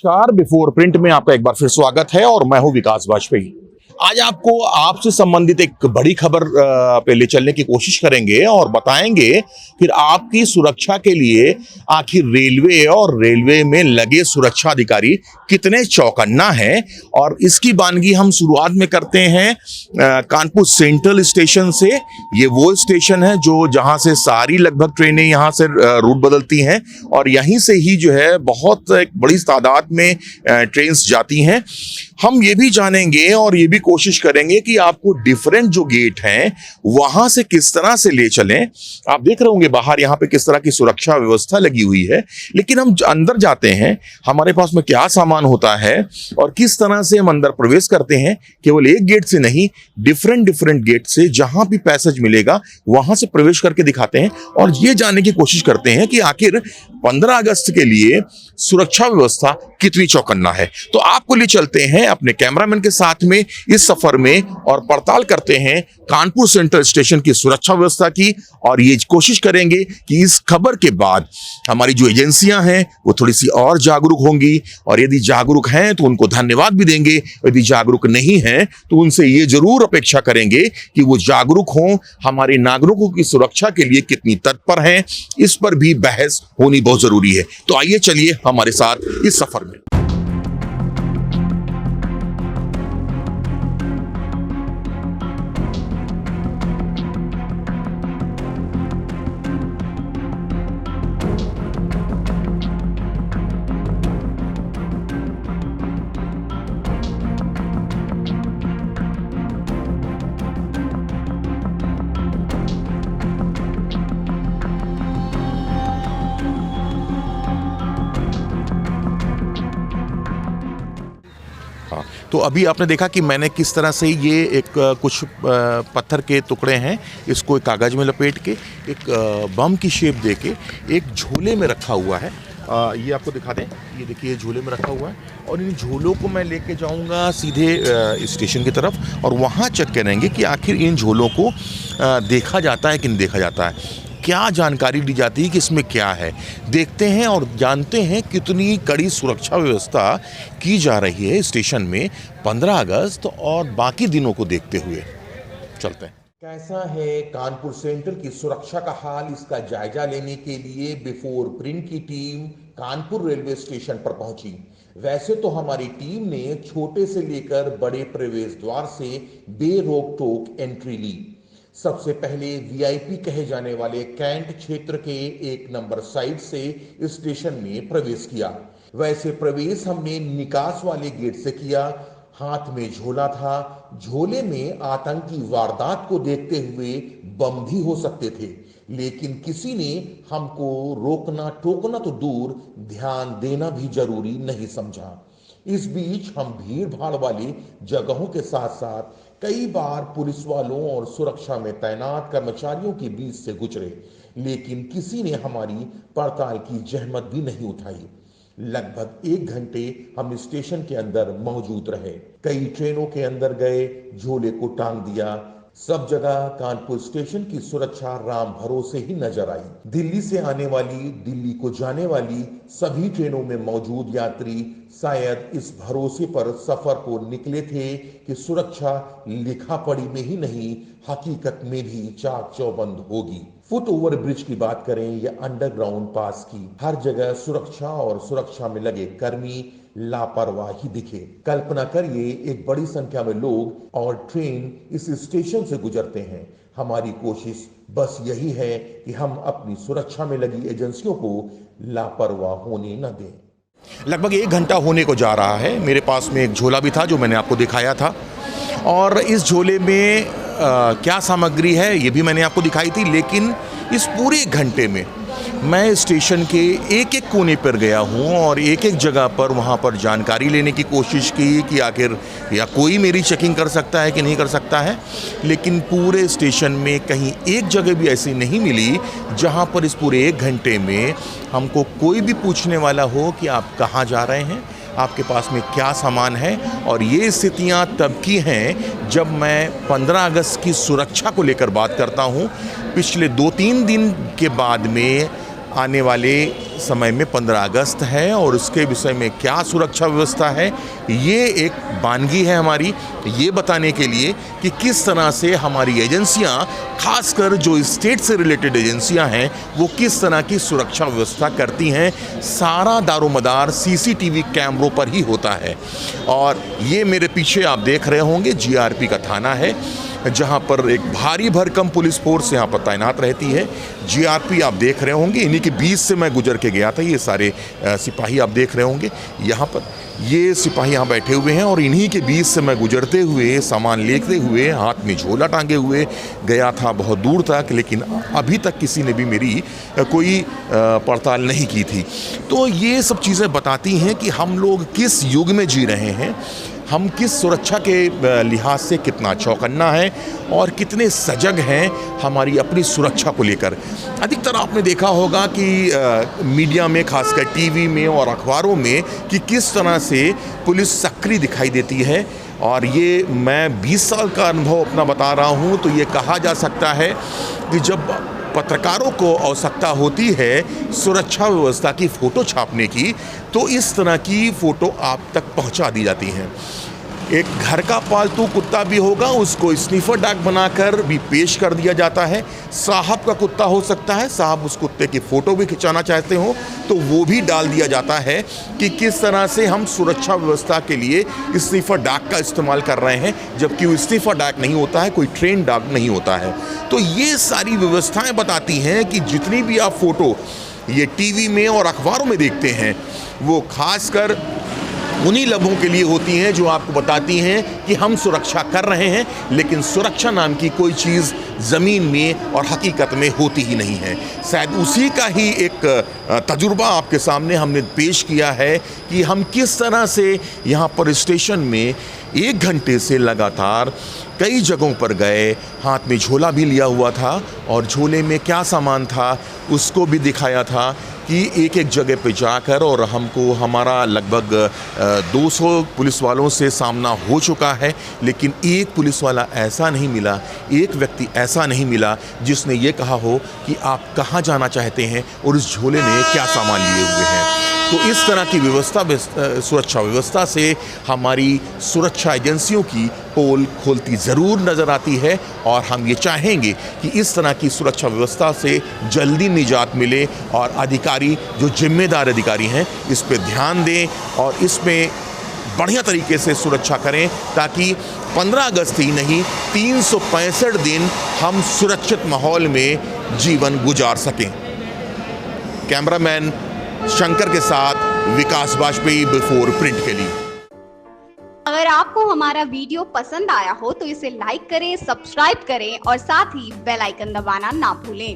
नमस्कार, before print में आपका एक बार फिर स्वागत है और मैं हूं विकास वाजपेयी। आज आपको आपसे संबंधित एक बड़ी खबर पे ले चलने की कोशिश करेंगे और बताएंगे फिर आपकी सुरक्षा के लिए आखिर रेलवे और रेलवे में लगे सुरक्षा अधिकारी कितने चौकन्ना हैं। और इसकी बानगी हम शुरुआत में करते हैं कानपुर सेंट्रल स्टेशन से। ये वो स्टेशन है जो जहां से सारी लगभग ट्रेनें यहां से रूट बदलती हैं और यहीं से ही जो है बहुत एक बड़ी तादाद में ट्रेन्स जाती हैं। हम ये भी जानेंगे और ये भी कोशिश करेंगे कि आपको डिफरेंट जो गेट हैं वहां से किस तरह से ले चलें। आप देख रहे होंगे बाहर यहाँ पे किस तरह की सुरक्षा व्यवस्था लगी हुई है, लेकिन हम अंदर जाते हैं, हमारे पास में क्या सामान होता है और किस तरह से हम अंदर प्रवेश करते हैं। केवल एक गेट से नहीं, डिफरेंट गेट से जहां भी पैसेज मिलेगा वहां से प्रवेश करके दिखाते हैं और ये जानने की कोशिश करते हैं कि आखिर 15 अगस्त के लिए सुरक्षा व्यवस्था कितनी चौकन्ना है। तो आपको ले चलते हैं अपने कैमरामैन के साथ में इस सफर में और पड़ताल करते हैं कानपुर सेंट्रल स्टेशन की सुरक्षा व्यवस्था की और ये कोशिश करेंगे कि इस खबर के बाद हमारी जो एजेंसियां हैं वो थोड़ी सी और जागरूक होंगी और यदि जागरूक हैं तो उनको धन्यवाद भी देंगे, यदि जागरूक नहीं हैं तो उनसे ये जरूर अपेक्षा करेंगे कि वो जागरूक हों, हमारे नागरिकों की सुरक्षा के लिए कितनी तत्पर हैं, इस पर भी बहस होनी बहुत जरूरी है। तो आइए चलिए हमारे साथ इस सफर में। तो अभी आपने देखा कि मैंने किस तरह से ये एक कुछ पत्थर के टुकड़े हैं, इसको एक कागज़ में लपेट के एक बम की शेप दे के एक झोले में रखा हुआ है। ये आपको दिखा दें, ये देखिए झोले में रखा हुआ है और इन झोलों को मैं लेके जाऊंगा सीधे स्टेशन की तरफ और वहाँ चेक करेंगे कि आखिर इन झोलों को देखा जाता है कि नहीं देखा जाता है, क्या जानकारी दी जाती है कि इसमें क्या है। देखते हैं और जानते हैं कितनी कड़ी सुरक्षा व्यवस्था की जा रही है स्टेशन में 15 अगस्त और बाकी दिनों को देखते हुए। चलते हैं। कैसा है कानपुर सेंट्रल की सुरक्षा का हाल, इसका जायजा लेने के लिए बिफोर प्रिंट की टीम कानपुर रेलवे स्टेशन पर पहुंची। वैसे तो हमारी टीम ने छोटे से लेकर बड़े प्रवेश द्वार से बेरोक टोक एंट्री ली। सबसे पहले वीआईपी कहे जाने वाले कैंट क्षेत्र के 1 नंबर साइड से स्टेशन में प्रवेश किया। वैसे प्रवेश हमने निकास वाले गेट से किया। हाथ में झोला था, झोले में आतंकी वारदात को देखते हुए बम भी हो सकते थे, लेकिन किसी ने हमको रोकना टोकना तो दूर, ध्यान देना भी जरूरी नहीं समझा। इस बीच हम भीड़ भाड़ वाली जगहों के साथ साथ कई बार पुलिस वालों और सुरक्षा में तैनात कर्मचारियों के बीच से गुजरे, लेकिन किसी ने हमारी पड़ताल की जहमत भी नहीं उठाई। लगभग 1 घंटे हम स्टेशन के अंदर मौजूद रहे, कई ट्रेनों के अंदर गए, झोले को टांग दिया। सब जगह कानपुर स्टेशन की सुरक्षा राम भरोसे ही नजर आई। दिल्ली से आने वाली, दिल्ली को जाने वाली सभी ट्रेनों में मौजूद यात्री शायद इस भरोसे पर सफर को निकले थे कि सुरक्षा लिखा पढ़ी में ही नहीं, हकीकत में भी चाक चौबंद होगी। फुट ओवर ब्रिज की बात करें या अंडरग्राउंड पास की, हर जगह सुरक्षा और सुरक्षा में लगे कर्मी लापरवाही दिखे। कल्पना करिए, एक बड़ी संख्या में लोग और ट्रेन इस स्टेशन से गुजरते हैं। हमारी कोशिश बस यही है कि हम अपनी सुरक्षा में लगी एजेंसियों को लापरवाह होने न दें। लगभग 1 घंटा होने को जा रहा है। मेरे पास में एक झोला भी था जो मैंने आपको दिखाया था और इस झोले में क्या सामग्री है ये भी मैंने आपको दिखाई थी, लेकिन इस पूरे घंटे में मैं स्टेशन के एक कोने पर गया हूँ और एक जगह पर वहाँ पर जानकारी लेने की कोशिश की कि आखिर या कोई मेरी चेकिंग कर सकता है कि नहीं कर सकता है, लेकिन पूरे स्टेशन में कहीं एक जगह भी ऐसी नहीं मिली जहाँ पर इस पूरे 1 घंटे में हमको कोई भी पूछने वाला हो कि आप कहाँ जा रहे हैं, आपके पास में क्या सामान है। और ये स्थितियाँ तब की हैं जब मैं 15 अगस्त की सुरक्षा को लेकर बात करता हूँ। पिछले 2-3 दिन के बाद में आने वाले समय में 15 अगस्त है और उसके विषय में क्या सुरक्षा व्यवस्था है, ये एक वानगी है हमारी, ये बताने के लिए कि किस तरह से हमारी एजेंसियां, खासकर जो स्टेट से रिलेटेड एजेंसियां हैं, वो किस तरह की सुरक्षा व्यवस्था करती हैं। सारा दारोमदार सीसीटीवी कैमरों पर ही होता है। और ये मेरे पीछे आप देख रहे होंगे जीआरपी का थाना है, जहां पर एक भारी भरकम पुलिस फोर्स यहाँ पर तैनात रहती है। जीआरपी आप देख रहे होंगे, इन्हीं के बीच से मैं गुजर के गया था। ये सारे सिपाही आप देख रहे होंगे यहाँ पर, ये सिपाही यहाँ बैठे हुए हैं और इन्हीं के बीच से मैं गुजरते हुए, सामान लेते हुए, हाथ में झोला टांगे हुए गया था बहुत दूर तक, लेकिन अभी तक किसी ने भी मेरी कोई पड़ताल नहीं की थी। तो ये सब चीज़ें बताती हैं कि हम लोग किस युग में जी रहे हैं, हम किस सुरक्षा के लिहाज से कितना चौकन्ना है और कितने सजग हैं हमारी अपनी सुरक्षा को लेकर। अधिकतर आपने देखा होगा कि मीडिया में, खासकर टीवी में और अखबारों में, कि किस तरह से पुलिस सक्रिय दिखाई देती है। और ये मैं 20 साल का अनुभव अपना बता रहा हूँ, तो ये कहा जा सकता है कि जब पत्रकारों को आवश्यकता होती है सुरक्षा व्यवस्था की फ़ोटो छापने की, तो इस तरह की फ़ोटो आप तक पहुंचा दी जाती हैं। एक घर का पालतू कुत्ता भी होगा, उसको स्निफर डॉग बनाकर भी पेश कर दिया जाता है। साहब का कुत्ता हो सकता है, साहब उस कुत्ते की फ़ोटो भी खिंचाना चाहते हो तो वो भी डाल दिया जाता है कि किस तरह से हम सुरक्षा व्यवस्था के लिए स्निफर डॉग का इस्तेमाल कर रहे हैं, जबकि वो स्निफर डॉग नहीं होता है, कोई ट्रेन डॉग नहीं होता है। तो ये सारी व्यवस्थाएं बताती हैं कि जितनी भी आप फ़ोटो ये टीवी में और अखबारों में देखते हैं, वो खासकर उन्हीं लम्हों के लिए होती हैं जो आपको बताती हैं कि हम सुरक्षा कर रहे हैं, लेकिन सुरक्षा नाम की कोई चीज़ ज़मीन में और हकीकत में होती ही नहीं है। शायद उसी का ही एक तजुर्बा आपके सामने हमने पेश किया है कि हम किस तरह से यहाँ पर स्टेशन में 1 घंटे से लगातार कई जगहों पर गए, हाथ में झोला भी लिया हुआ था और झोले में क्या सामान था उसको भी दिखाया था कि एक जगह पे जाकर, और हमको हमारा लगभग 200 पुलिस वालों से सामना हो चुका है, लेकिन एक पुलिस वाला ऐसा नहीं मिला, एक व्यक्ति ऐसा नहीं मिला जिसने ये कहा हो कि आप कहाँ जाना चाहते हैं और उस झोले में क्या सामान लिए हुए हैं। तो इस तरह की व्यवस्था, सुरक्षा व्यवस्था से हमारी सुरक्षा एजेंसियों की पोल खोलती ज़रूर नज़र आती है और हम ये चाहेंगे कि इस तरह की सुरक्षा व्यवस्था से जल्दी निजात मिले और अधिकारी, जो जिम्मेदार अधिकारी हैं, इस पे ध्यान दें और इसमें बढ़िया तरीके से सुरक्षा करें, ताकि 15 अगस्त ही नहीं 365 दिन हम सुरक्षित माहौल में जीवन गुजार सकें। कैमरामैन शंकर के साथ विकास वाजपेयी, बिफोर प्रिंट के लिए। अगर आपको हमारा वीडियो पसंद आया हो तो इसे लाइक करें, सब्सक्राइब करें और साथ ही बेल आइकन दबाना ना भूलें।